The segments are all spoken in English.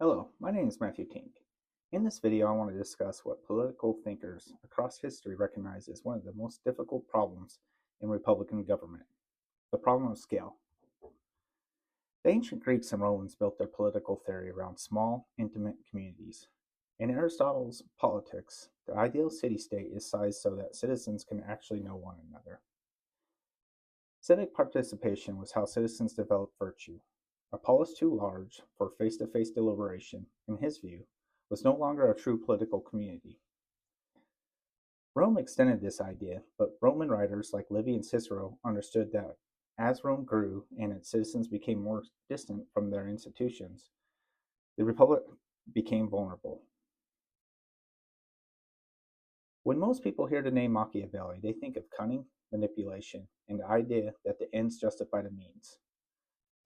Hello, my name is Matthew Tink. In this video, I want to discuss what political thinkers across history recognize as one of the most difficult problems in Republican government, the problem of scale. The ancient Greeks and Romans built their political theory around small, intimate communities. In Aristotle's Politics, the ideal city-state is sized so that citizens can actually know one another. Civic participation was how citizens developed virtue. A polis too large for face-to-face deliberation, in his view, was no longer a true political community. Rome extended this idea, but Roman writers like Livy and Cicero understood that as Rome grew and its citizens became more distant from their institutions, the republic became vulnerable. When most people hear the name Machiavelli, they think of cunning, manipulation, and the idea that the ends justify the means.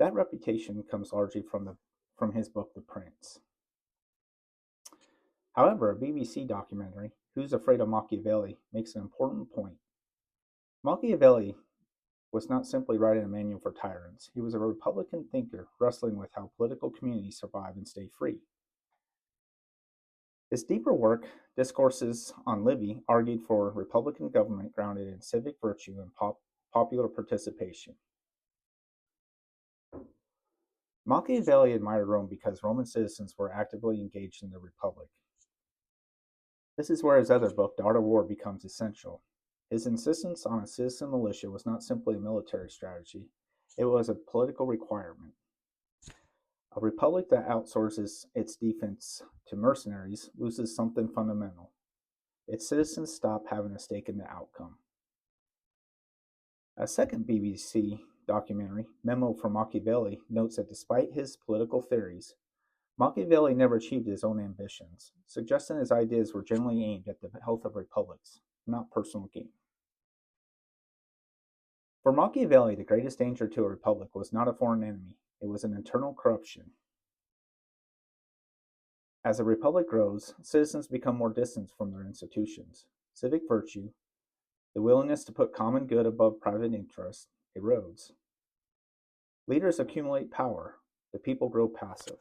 That reputation comes largely from his book, The Prince. However, a BBC documentary, Who's Afraid of Machiavelli, makes an important point. Machiavelli was not simply writing a manual for tyrants. He was a Republican thinker wrestling with how political communities survive and stay free. His deeper work, Discourses on Livy, argued for Republican government grounded in civic virtue and popular participation. Machiavelli admired Rome because Roman citizens were actively engaged in the Republic. This is where his other book, The Art of War, becomes essential. His insistence on a citizen militia was not simply a military strategy, it was a political requirement. A republic that outsources its defense to mercenaries loses something fundamental. Its citizens stop having a stake in the outcome. A second BBC documentary, Memo from Machiavelli, notes that despite his political theories, Machiavelli never achieved his own ambitions, suggesting his ideas were generally aimed at the health of republics, not personal gain. For Machiavelli, the greatest danger to a republic was not a foreign enemy, it was an internal corruption. As a republic grows, citizens become more distant from their institutions. Civic virtue, the willingness to put common good above private interest, erodes. Leaders accumulate power, the people grow passive.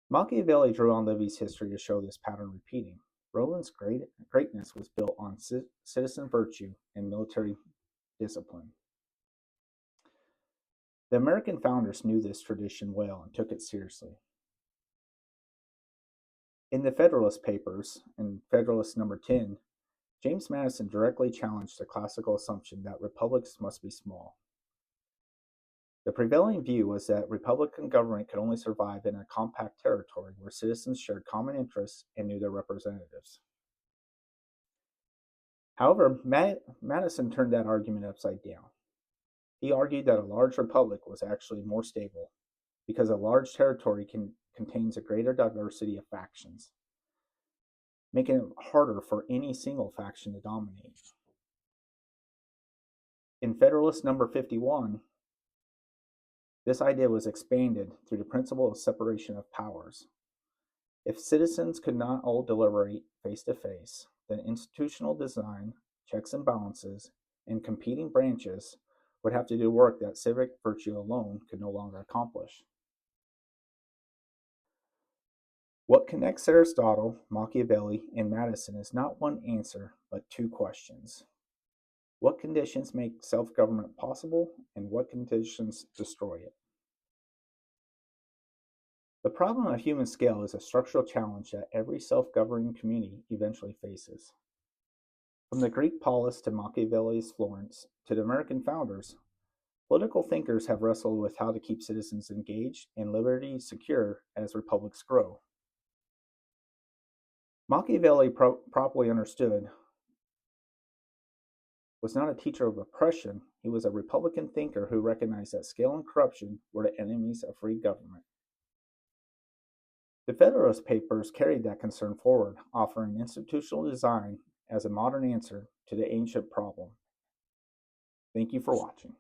Machiavelli drew on Livy's history to show this pattern repeating. Rome's greatness was built on citizen virtue and military discipline. The American founders knew this tradition well and took it seriously. In the Federalist Papers, in Federalist number 10, James Madison directly challenged the classical assumption that republics must be small. The prevailing view was that Republican government could only survive in a compact territory where citizens shared common interests and knew their representatives. However, Madison turned that argument upside down. He argued that a large republic was actually more stable because a large territory contains a greater diversity of factions, making it harder for any single faction to dominate. In Federalist number 51, this idea was expanded through the principle of separation of powers. If citizens could not all deliberate face to face, then institutional design, checks and balances, and competing branches would have to do work that civic virtue alone could no longer accomplish. What connects Aristotle, Machiavelli, and Madison is not one answer, but two questions. What conditions make self-government possible, and what conditions destroy it? The problem of human scale is a structural challenge that every self-governing community eventually faces. From the Greek polis to Machiavelli's Florence to the American founders, political thinkers have wrestled with how to keep citizens engaged and liberty secure as republics grow. Machiavelli, properly understood, was not a teacher of oppression. He was a Republican thinker who recognized that scale and corruption were the enemies of free government. The Federalist Papers carried that concern forward, offering institutional design as a modern answer to the ancient problem. Thank you for watching.